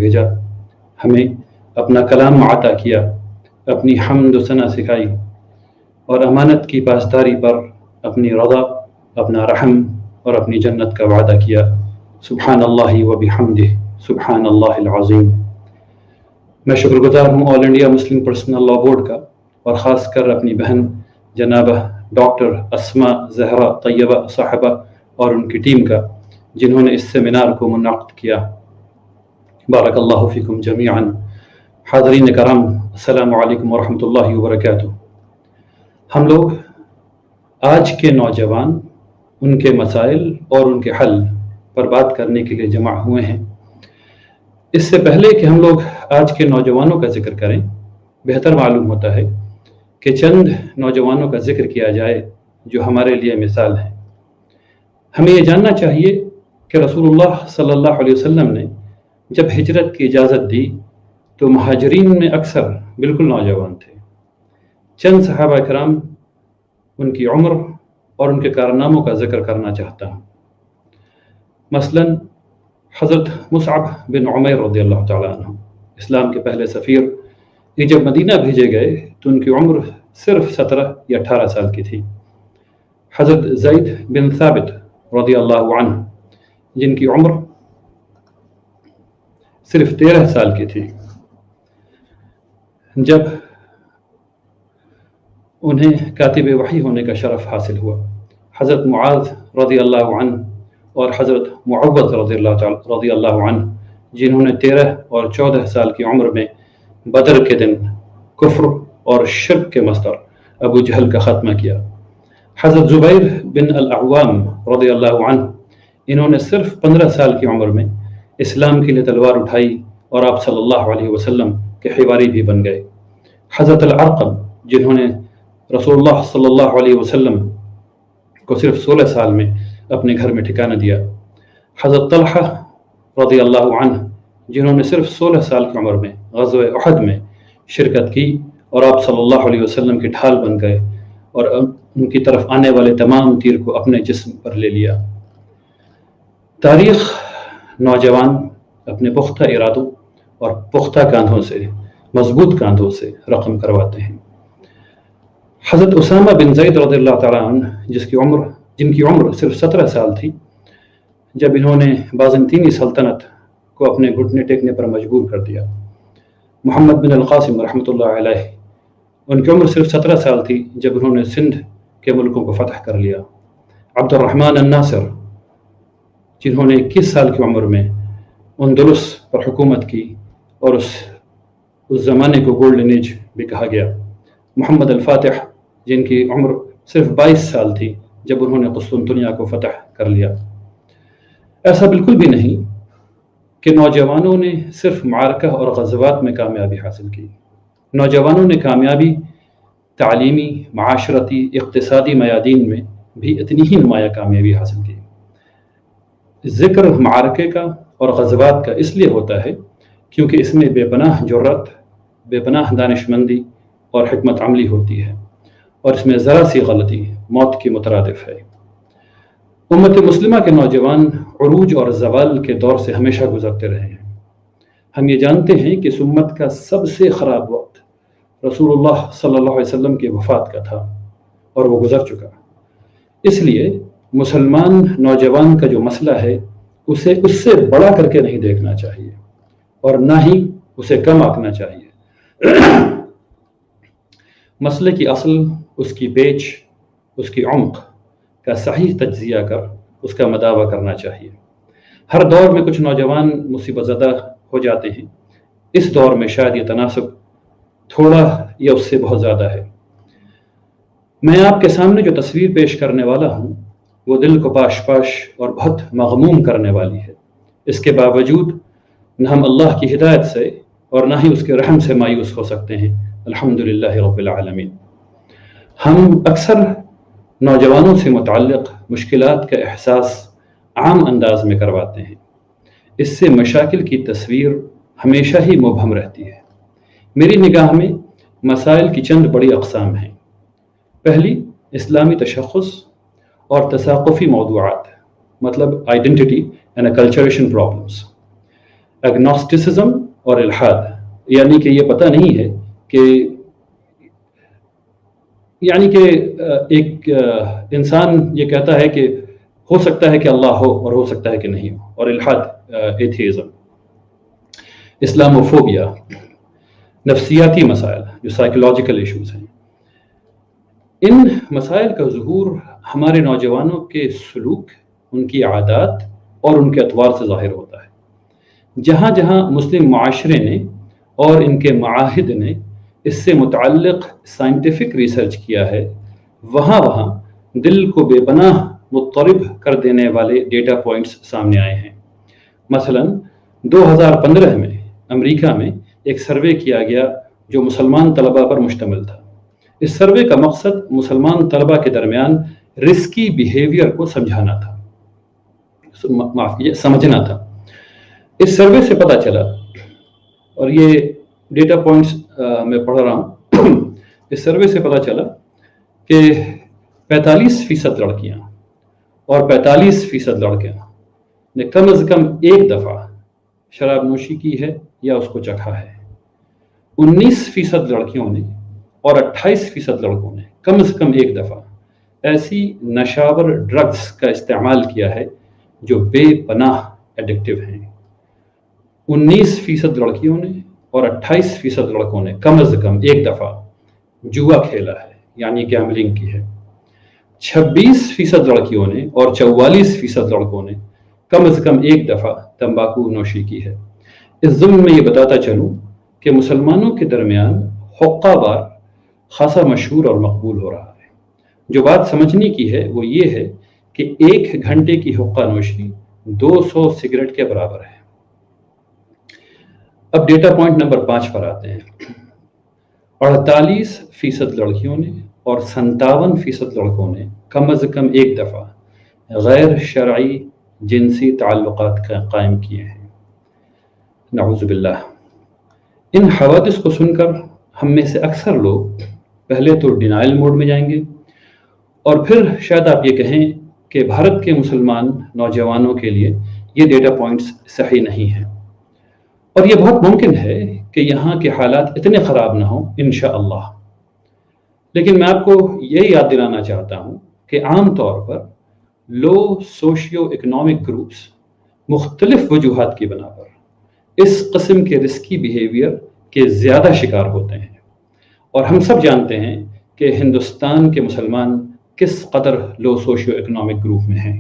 بھیجا، ہمیں اپنا کلام عطا کیا، اپنی حمد و ثنا سکھائی، اور امانت کی پاسداری پر اپنی رضا، اپنا رحم اور اپنی جنت کا وعدہ کیا۔ سبحان اللہ و بحمدہ، سبحان اللہ العظیم۔ میں شکر گزار ہوں all India Muslim personal law board کا، اور خاص کر اپنی بہن جنابہ ڈاکٹر اسماء زہرا طیبہ صاحبہ اور ان کی ٹیم کا، جنہوں نے اس سیمینار کو منعقد کیا۔ بارک اللہ فیکم جمیعا۔ حاضرین کرام، السلام علیکم ورحمۃ اللہ وبرکاتہ۔ ہم لوگ آج کے نوجوان، ان کے مسائل اور ان کے حل پر بات کرنے کے لیے جمع ہوئے ہیں۔ اس سے پہلے کہ ہم لوگ آج کے نوجوانوں کا ذکر کریں، بہتر معلوم ہوتا ہے کہ چند نوجوانوں کا ذکر کیا جائے جو ہمارے لیے مثال ہیں۔ ہمیں یہ جاننا چاہیے کہ رسول اللہ صلی اللہ علیہ وسلم نے جب ہجرت کی اجازت دی تو مہاجرین میں اکثر بالکل نوجوان تھے۔ چند صحابہ کرام، ان کی عمر اور ان کے کارناموں کا ذکر کرنا چاہتا ہوں۔ مثلا حضرت مصعب بن عمیر رضی اللہ تعالیٰ عنہ، اسلام کے پہلے سفیر، یہ جب مدینہ بھیجے گئے تو ان کی عمر صرف 17 یا 18 سال کی تھی۔ حضرت زید بن ثابت رضی اللہ عنہ، جن کی عمر صرف 13 سال کی تھی، جب انہیں کاتب وحی ہونے کا شرف حاصل ہوا۔ حضرت معاذ رضی اللہ عنہ اور حضرت معوذ رضی اللہ عنہ، جنہوں نے 13 اور 14 سال کی عمر میں بدر کے دن کفر اور شرک کے مصدر ابو جہل کا خاتمہ کیا۔ حضرت زبیر بن العوام رضی اللہ عنہ، انہوں نے صرف 15 سال کی عمر میں اسلام کے لیے تلوار اٹھائی اور آپ صلی اللہ علیہ وسلم کے حواری بھی بن گئے۔ حضرت الارقم، جنہوں نے رسول اللہ صلی اللہ علیہ وسلم کو صرف 16 سال میں اپنے گھر میں ٹھکانہ دیا۔ حضرت طلحہ رضی اللہ عنہ، جنہوں نے صرف 16 سال کی عمر میں غزوہ احد میں شرکت کی اور آپ صلی اللہ علیہ وسلم کی ڈھال بن گئے اور ان کی طرف آنے والے تمام تیر کو اپنے جسم پر لے لیا۔ تاریخ نوجوان اپنے پختہ ارادوں اور پختہ کاندھوں سے، مضبوط کاندھوں سے رقم کرواتے ہیں۔ حضرت اسامہ بن زید رضی اللہ تعالیٰ عنہ، جن کی عمر صرف 17 سال تھی، جب انہوں نے بازنطینی سلطنت کو اپنے گھٹنے ٹیکنے پر مجبور کر دیا۔ محمد بن القاسم رحمۃ اللہ علیہ، ان کی عمر صرف 17 سال تھی جب انہوں نے سندھ کے ملکوں کو فتح کر لیا۔ عبد الرحمن الناصر، جنہوں نے 21 سال کی عمر میں اندلس پر حکومت کی اور اس زمانے کو گولڈن ایج بھی کہا گیا۔ محمد الفاتح، جن کی عمر صرف 22 سال تھی جب انہوں نے قسطنطنیہ کو فتح کر لیا۔ ایسا بالکل بھی نہیں کہ نوجوانوں نے صرف معرکہ اور غزوات میں کامیابی حاصل کی۔ نوجوانوں نے کامیابی تعلیمی، معاشرتی، اقتصادی میادین میں بھی اتنی ہی نمایاں کامیابی حاصل کی۔ ذکر معرکے کا اور غزوات کا اس لیے ہوتا ہے کیونکہ اس میں بے پناہ جرات، بے پناہ دانش مندی اور حکمت عملی ہوتی ہے، اور اس میں ذرا سی غلطی موت کی مترادف ہے۔ امت مسلمہ کے نوجوان عروج اور زوال کے دور سے ہمیشہ گزرتے رہے ہیں۔ ہم یہ جانتے ہیں کہ اس امت کا سب سے خراب وقت رسول اللہ صلی اللہ علیہ وسلم کی وفات کا تھا اور وہ گزر چکا۔ اس لیے مسلمان نوجوان کا جو مسئلہ ہے اسے اس سے بڑا کر کے نہیں دیکھنا چاہیے اور نہ ہی اسے کم آنکنا چاہیے۔ مسئلے کی اصل، اس کی پیچ، اس کی عمق کا صحیح تجزیہ کر اس کا مداوع کرنا چاہیے۔ ہر دور میں کچھ نوجوان مصیبت زدہ ہو جاتے ہیں، اس دور میں شاید یہ تناسب تھوڑا یا اس سے بہت زیادہ ہے۔ میں آپ کے سامنے جو تصویر پیش کرنے والا ہوں وہ دل کو پاش پاش اور بہت مغموم کرنے والی ہے۔ اس کے باوجود نہ ہم اللہ کی ہدایت سے اور نہ ہی اس کے رحم سے مایوس ہو سکتے ہیں، الحمدللہ رب العالمین۔ ہم اکثر نوجوانوں سے متعلق مشکلات کا احساس عام انداز میں کرواتے ہیں، اس سے مشاکل کی تصویر ہمیشہ ہی مبہم رہتی ہے۔ میری نگاہ میں مسائل کی چند بڑی اقسام ہیں۔ پہلی، اسلامی تشخص اور تثاقفی موضوعات، مطلب آئیڈینٹی اینڈ کلچریشن پرابلمس۔ اگنوسٹسزم اور الحاد، یعنی کہ یہ پتہ نہیں ہے کہ ایک انسان یہ کہتا ہے کہ ہو سکتا ہے کہ اللہ ہو اور ہو سکتا ہے کہ نہیں ہو، اور الحاد ایتھیزم، اسلاموفوبیا، نفسیاتی مسائل جو سائیکولوجیکل ایشوز ہیں. ان مسائل کا ظہور ہمارے نوجوانوں کے سلوک، ان کی عادات اور ان کے اطوار سے ظاہر ہوتا ہے. جہاں جہاں مسلم معاشرے نے اور ان کے معاہد نے اس سے متعلق سائنٹیفک ریسرچ کیا ہے، وہاں وہاں دل کو بے پناہ مضطرب کر دینے والے ڈیٹا پوائنٹس سامنے آئے ہیں. مثلا 2015 میں امریکہ میں ایک سروے کیا گیا جو مسلمان طلباء پر مشتمل تھا. اس سروے کا مقصد مسلمان طلباء کے درمیان رسکی بیہیویئر کو سمجھنا تھا. اس سروے سے پتہ چلا، اور یہ ڈیٹا پوائنٹس میں پڑھ رہا ہوں، اس سروے سے پتہ چلا کہ 45% لڑکیاں اور 45% لڑکے نے کم از کم ایک دفعہ شراب نوشی کی ہے یا اس کو چکھا ہے. 19% لڑکیوں نے اور 28% لڑکوں نے کم از کم ایک دفعہ ایسی نشاور ڈرگز کا استعمال کیا ہے جو بے پناہ ایڈکٹیو ہیں. 19% لڑکیوں نے اور 28% لڑکوں نے کم از کم ایک دفعہ جوا کھیلا ہے، یعنی گیمبلنگ کی ہے. 26% لڑکیوں نے اور 44% لڑکوں نے کم از کم ایک دفعہ تمباکو نوشی کی ہے. اس ضمن میں یہ بتاتا چلوں کہ مسلمانوں کے درمیان حقہ بار خاصا مشہور اور مقبول ہو رہا ہے. جو بات سمجھنے کی ہے وہ یہ ہے کہ 1 گھنٹے کی حقہ نوشی 200 سگریٹ کے برابر ہے. اب ڈیٹا پوائنٹ نمبر 5 پر آتے ہیں. 48% لڑکیوں نے اور 57% لڑکوں نے کم از کم ایک دفعہ غیر شرعی جنسی تعلقات قائم کیے ہیں. نعوذ باللہ. ان حوادث کو سن کر ہم میں سے اکثر لوگ پہلے تو ڈینائل موڈ میں جائیں گے، اور پھر شاید آپ یہ کہیں کہ بھارت کے مسلمان نوجوانوں کے لیے یہ ڈیٹا پوائنٹس صحیح نہیں ہیں، اور یہ بہت ممکن ہے کہ یہاں کے حالات اتنے خراب نہ ہوں انشاءاللہ. لیکن میں آپ کو یہ یاد دلانا چاہتا ہوں کہ عام طور پر لو سوشیو اکنامک گروپس مختلف وجوہات کی بنا پر اس قسم کے رسکی بیہیویئر کے زیادہ شکار ہوتے ہیں، اور ہم سب جانتے ہیں کہ ہندوستان کے مسلمان کس قدر لو سوشیو اکنامک گروپ میں ہیں.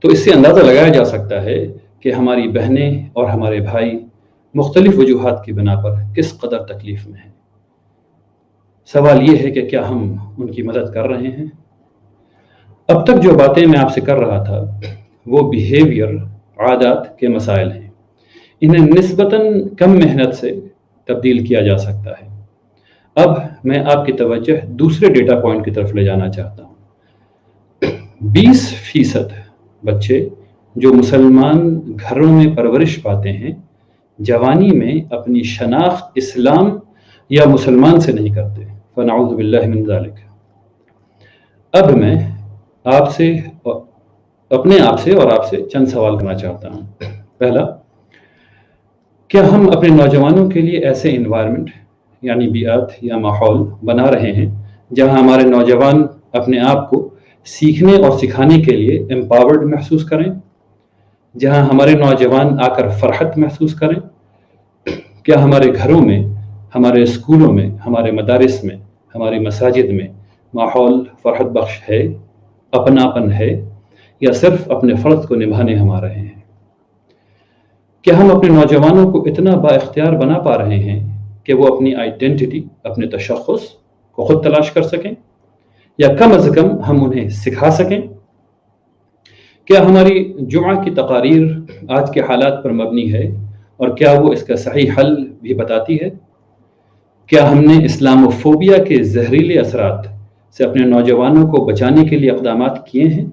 تو اس سے اندازہ لگایا جا سکتا ہے کہ ہماری بہنیں اور ہمارے بھائی مختلف وجوہات کی بنا پر کس قدر تکلیف میں ہیں. سوال یہ ہے کہ کیا ہم ان کی مدد کر رہے ہیں؟ اب تک جو باتیں میں آپ سے کر رہا تھا وہ بیہیویئر، عادات کے مسائل ہیں. انہیں نسبتاً کم محنت سے تبدیل کیا جا سکتا ہے. اب میں آپ کی توجہ دوسرے ڈیٹا پوائنٹ کی طرف لے جانا چاہتا ہوں. 20% بچے جو مسلمان گھروں میں پرورش پاتے ہیں جوانی میں اپنی شناخت اسلام یا مسلمان سے نہیں کرتے. فنعوذ باللہ من ذالک. اب میں اپنے آپ سے چند سوال کرنا چاہتا ہوں. پہلا، کیا ہم اپنے نوجوانوں کے لیے ایسے انوائرمنٹ یعنی بیعت یا ماحول بنا رہے ہیں جہاں ہمارے نوجوان اپنے آپ کو سیکھنے اور سکھانے کے لیے امپاورڈ محسوس کریں، جہاں ہمارے نوجوان آ کر فرحت محسوس کریں؟ کیا ہمارے گھروں میں، ہمارے اسکولوں میں، ہمارے مدارس میں، ہماری مساجد میں ماحول فرحت بخش ہے، اپناپن ہے، یا صرف اپنے فرض کو نبھانے ہم آ رہے ہیں؟ کیا ہم اپنے نوجوانوں کو اتنا با اختیار بنا پا رہے ہیں کہ وہ اپنی آئیڈینٹی، اپنے تشخص کو خود تلاش کر سکیں، یا کم از کم ہم انہیں سکھا سکیں؟ کیا ہماری جمعہ کی تقاریر آج کے حالات پر مبنی ہے، اور کیا وہ اس کا صحیح حل بھی بتاتی ہے؟ کیا ہم نے اسلاموفوبیا کے زہریلے اثرات سے اپنے نوجوانوں کو بچانے کے لیے اقدامات کیے ہیں؟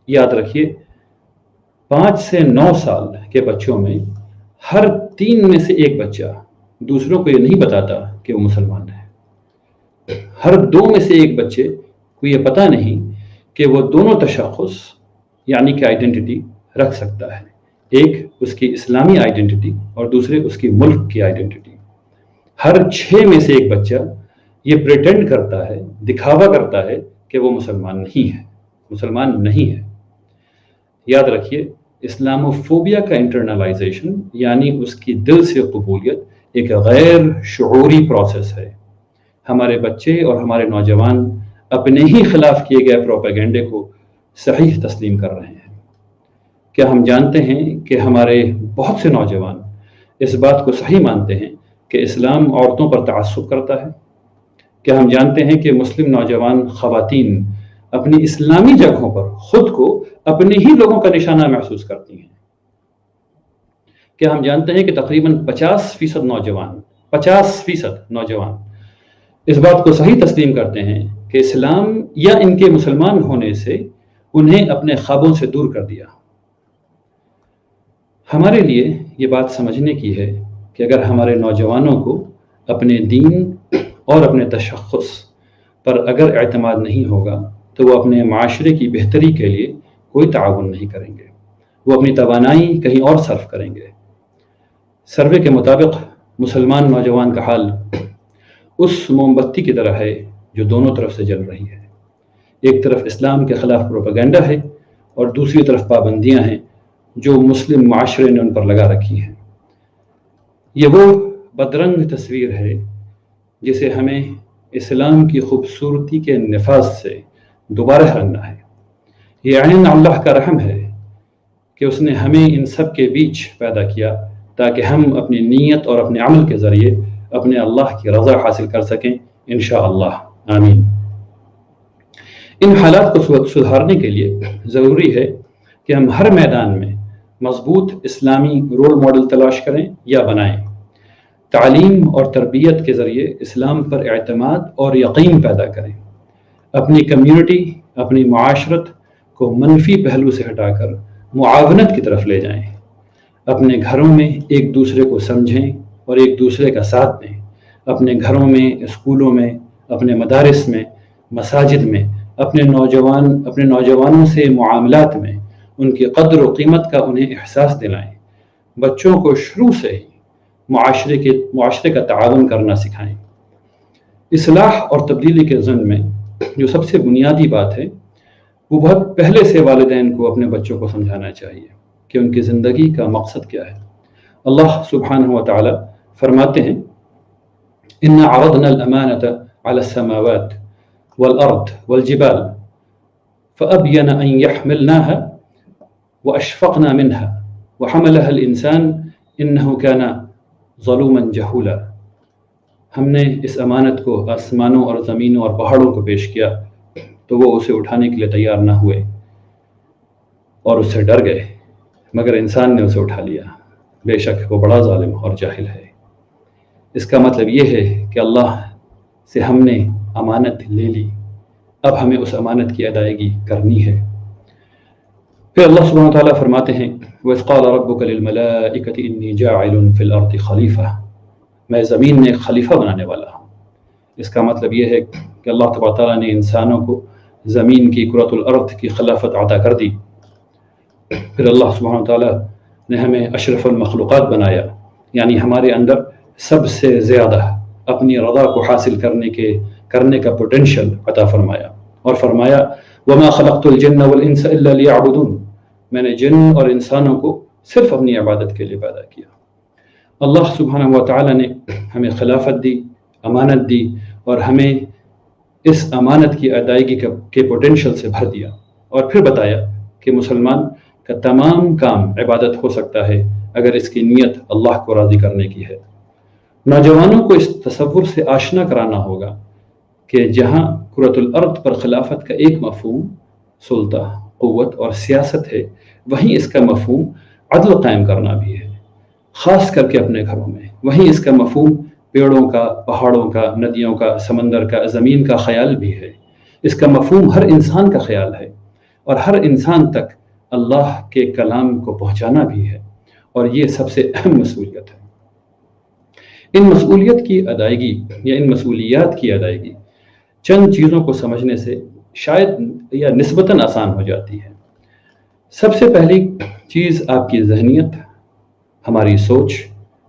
یاد رکھیے، 5 سے 9 سال کے بچوں میں ہر 3 میں سے ایک بچہ دوسروں کو یہ نہیں بتاتا کہ وہ مسلمان ہے. ہر 2 میں سے ایک بچے کو یہ پتہ نہیں کہ وہ دونوں تشخص یعنی کہ آئیڈینٹی رکھ سکتا ہے، ایک اس کی اسلامی آئیڈینٹی اور دوسرے اس کی ملک کی آئیڈینٹی۔ ہر 6 میں سے ایک بچہ یہ پریٹینڈ کرتا ہے، دکھاوا کرتا ہے کہ وہ مسلمان نہیں ہے۔ یاد رکھیے، اسلاموفوبیا کا انٹرنلائزیشن یعنی اس کی دل سے قبولیت ایک غیر شعوری پروسیس ہے۔ ہمارے بچے اور ہمارے نوجوان اپنے ہی خلاف کیے گئے پروپیگنڈے کو صحیح تسلیم کر رہے ہیں۔ کیا ہم جانتے ہیں کہ ہمارے بہت سے نوجوان اس بات کو صحیح مانتے ہیں کہ اسلام عورتوں پر تعصب کرتا ہے؟ کیا ہم جانتے ہیں کہ مسلم نوجوان خواتین اپنی اسلامی جگہوں پر خود کو اپنے ہی لوگوں کا نشانہ محسوس کرتی ہیں؟ کیا ہم جانتے ہیں کہ تقریباً 50% نوجوان اس بات کو صحیح تسلیم کرتے ہیں کہ اسلام یا ان کے مسلمان ہونے سے انہیں اپنے خوابوں سے دور کر دیا؟ ہمارے لیے یہ بات سمجھنے کی ہے کہ اگر ہمارے نوجوانوں کو اپنے دین اور اپنے تشخص پر اگر اعتماد نہیں ہوگا تو وہ اپنے معاشرے کی بہتری کے لیے کوئی تعاون نہیں کریں گے، وہ اپنی توانائی کہیں اور صرف کریں گے۔ سروے کے مطابق مسلمان نوجوان کا حال اس موم بتی کی طرح ہے جو دونوں طرف سے جل رہی ہے۔ ایک طرف اسلام کے خلاف پروپیگنڈا ہے اور دوسری طرف پابندیاں ہیں جو مسلم معاشرے نے ان پر لگا رکھی ہیں۔ یہ وہ بدرنگ تصویر ہے جسے ہمیں اسلام کی خوبصورتی کے نفاذ سے دوبارہ رنگنا ہے۔ یہ عین اللہ کا رحم ہے کہ اس نے ہمیں ان سب کے بیچ پیدا کیا تاکہ ہم اپنی نیت اور اپنے عمل کے ذریعے اپنے اللہ کی رضا حاصل کر سکیں انشاءاللہ، آمین۔ ان حالات کو سدھارنے کے لیے ضروری ہے کہ ہم ہر میدان میں مضبوط اسلامی رول ماڈل تلاش کریں یا بنائیں۔ تعلیم اور تربیت کے ذریعے اسلام پر اعتماد اور یقین پیدا کریں۔ اپنی کمیونٹی، اپنی معاشرت کو منفی پہلو سے ہٹا کر معاونت کی طرف لے جائیں۔ اپنے گھروں میں ایک دوسرے کو سمجھیں اور ایک دوسرے کا ساتھ دیں۔ اپنے گھروں میں، اسکولوں میں، اپنے مدارس میں، مساجد میں، اپنے نوجوانوں سے معاملات میں ان کی قدر و قیمت کا انہیں احساس دلائیں۔ بچوں کو شروع سے ہی معاشرے کا تعاون کرنا سکھائیں۔ اصلاح اور تبدیلی کے ضمن میں جو سب سے بنیادی بات ہے وہ بہت پہلے سے والدین کو اپنے بچوں کو سمجھانا چاہیے کہ ان کی زندگی کا مقصد کیا ہے۔ اللہ سبحانہ و تعالی فرماتے ہیں إِنَّا عَرَضْنَا الْأَمَانَةَ عَلَى السَّمَاوَاتِ وَالْأَرْضِ وَالْجِبَالِ فَأَبْيَنَ أَنْ يَحْمِلْنَاهَا وَأَشْفَقْنَا مِنْهَا وَحَمَلَهَا الْإِنسَانُ إِنَّهُ كَانَ ظَلُومًا جَهُولًا۔ ہم نے اس امانت کو آسمانوں اور زمینوں اور پہاڑوں کو پیش کیا تو وہ اسے اٹھانے کے لیے تیار نہ ہوئے اور اس سے ڈر گئے، مگر انسان نے اسے اٹھا لیا، بے شک وہ بڑا ظالم اور جاہل ہے۔ اس کا مطلب یہ ہے کہ اللہ سے ہم نے امانت لے لی، اب ہمیں اس امانت کی ادائیگی کرنی ہے۔ پھر اللہ سبحانہ وتعالیٰ فرماتے ہیں وَإِذْ قَالَ رَبُّكَ لِلْمَلَائِكَةِ إِنِّي جَاعِلٌ فِي الْأَرْضِ خَلِيفَةً، میں زمین میں خلیفہ بنانے والا ہوں۔ اس کا مطلب یہ ہے کہ اللہ تبارک تعالیٰ نے انسانوں کو زمین کی کرۃ الارض کی خلافت عطا کر دی۔ پھر اللہ سبحانہ وتعالیٰ نے ہمیں اشرف المخلوقات بنایا، یعنی ہمارے اندر سب سے زیادہ اپنی رضا کو حاصل کرنے کا پوٹینشل عطا فرمایا، اور فرمایا وَمَا خَلَقْتُ الْجِنَّ وَالْإِنسَ إِلَّا لِيَعْبُدُونَ، میں نے جن اور انسانوں کو صرف اپنی عبادت کے لیے پیدا کیا۔ اللہ سبحانہ و تعالیٰ نے ہمیں خلافت دی، امانت دی، اور ہمیں اس امانت کی ادائیگی کے پوٹینشل سے بھر دیا، اور پھر بتایا کہ مسلمان کا تمام کام عبادت ہو سکتا ہے اگر اس کی نیت اللہ کو راضی کرنے کی ہے۔ نوجوانوں کو اس تصور سے آشنا کرانا ہوگا کہ جہاں کرۃ الارض پر خلافت کا ایک مفہوم سلطہ، قوت اور سیاست ہے، وہیں اس کا مفہوم عدل قائم کرنا بھی ہے، خاص کر کے اپنے گھروں میں۔ وہیں اس کا مفہوم پیڑوں کا، پہاڑوں کا، ندیوں کا، سمندر کا، زمین کا خیال بھی ہے۔ اس کا مفہوم ہر انسان کا خیال ہے، اور ہر انسان تک اللہ کے کلام کو پہنچانا بھی ہے، اور یہ سب سے اہم مسئولیت ہے۔ ان مسئولیات کی ادائیگی چند چیزوں کو سمجھنے سے شاید یا نسبتاً آسان ہو جاتی ہے۔ سب سے پہلی چیز آپ کی ذہنیت، ہماری سوچ،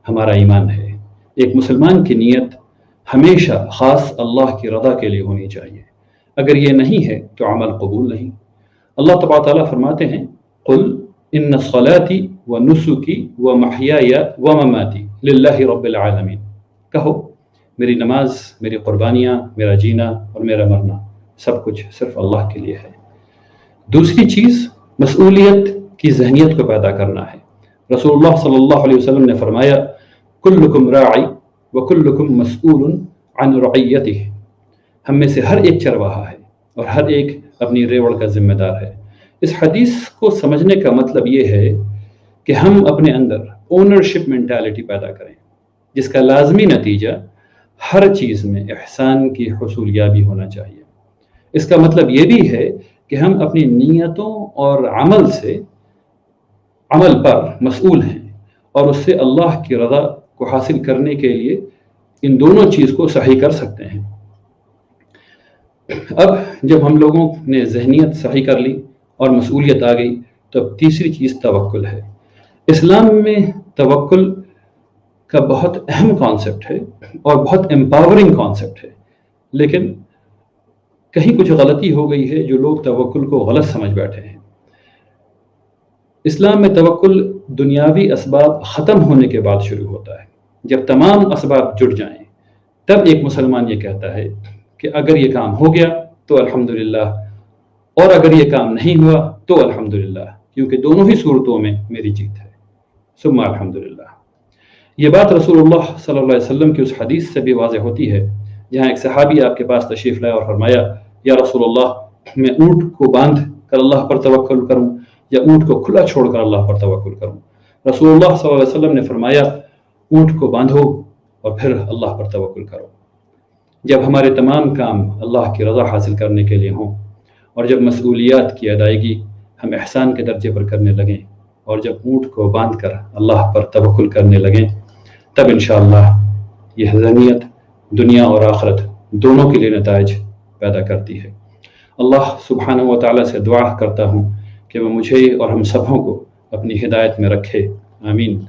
ہمارا ایمان ہے۔ ایک مسلمان کی نیت ہمیشہ خاص اللہ کی رضا کے لیے ہونی چاہیے۔ اگر یہ نہیں ہے تو عمل قبول نہیں۔ اللہ تبارک تعالیٰ فرماتے ہیں قل ان صلاتی و نسکی و محیای و مماتی للہ رب العالمین، کہو میری نماز، میری قربانیاں، میرا جینا اور میرا مرنا سب کچھ صرف اللہ کے لیے ہے۔ دوسری چیز مسئولیت کی ذہنیت کو پیدا کرنا ہے۔ رسول اللہ صلی اللہ علیہ وسلم نے فرمایا کلکم راعی وکلکم مسئول عن رعیتہ، ہم میں سے ہر ایک چرواہا ہے اور ہر ایک اپنی ریوڑ کا ذمہ دار ہے۔ اس حدیث کو سمجھنے کا مطلب یہ ہے کہ ہم اپنے اندر اونرشپ مینٹالٹی پیدا کریں، جس کا لازمی نتیجہ ہر چیز میں احسان کی حصولیابی ہونا چاہیے۔ اس کا مطلب یہ بھی ہے کہ ہم اپنی نیتوں اور عمل پر مسئول ہیں اور اس سے اللہ کی رضا کو حاصل کرنے کے لیے ان دونوں چیز کو صحیح کر سکتے ہیں۔ اب جب ہم لوگوں نے ذہنیت صحیح کر لی اور مسئولیت آ گئی تو اب تیسری چیز توکل ہے۔ اسلام میں توکل کا بہت اہم کانسیپٹ ہے اور بہت امپاورنگ کانسیپٹ ہے، لیکن کہیں کچھ غلطی ہو گئی ہے جو لوگ توکل کو غلط سمجھ بیٹھے ہیں۔ اسلام میں توکل دنیاوی اسباب ختم ہونے کے بعد شروع ہوتا ہے۔ جب تمام اسباب جڑ جائیں تب ایک مسلمان یہ کہتا ہے کہ اگر یہ کام ہو گیا تو الحمدللہ، اور اگر یہ کام نہیں ہوا تو الحمدللہ، کیونکہ دونوں ہی صورتوں میں میری جیت ہے، ثم الحمدللہ۔ یہ بات رسول اللہ صلی اللہ علیہ وسلم کی اس حدیث سے بھی واضح ہوتی ہے جہاں ایک صحابی آپ کے پاس تشریف لائے اور فرمایا یا رسول اللہ، میں اونٹ کو باندھ کر اللہ پر توکل کروں یا اونٹ کو کھلا چھوڑ کر اللہ پر توکل کروں؟ رسول اللہ صلی اللہ علیہ وسلم نے فرمایا اونٹ کو باندھو اور پھر اللہ پر توکل کرو۔ جب ہمارے تمام کام اللہ کی رضا حاصل کرنے کے لیے ہوں اور جب مسئولیات کی ادائیگی ہم احسان کے درجے پر کرنے لگیں اور جب اونٹ کو باندھ کر اللہ پر توکل کرنے لگیں، تب انشاءاللہ یہ ذہنیت دنیا اور آخرت دونوں کے لیے نتائج پیدا کرتی ہے۔ اللہ سبحانہ و تعالیٰ سے دعا کرتا ہوں کہ وہ مجھے اور ہم سبوں کو اپنی ہدایت میں رکھے، آمین۔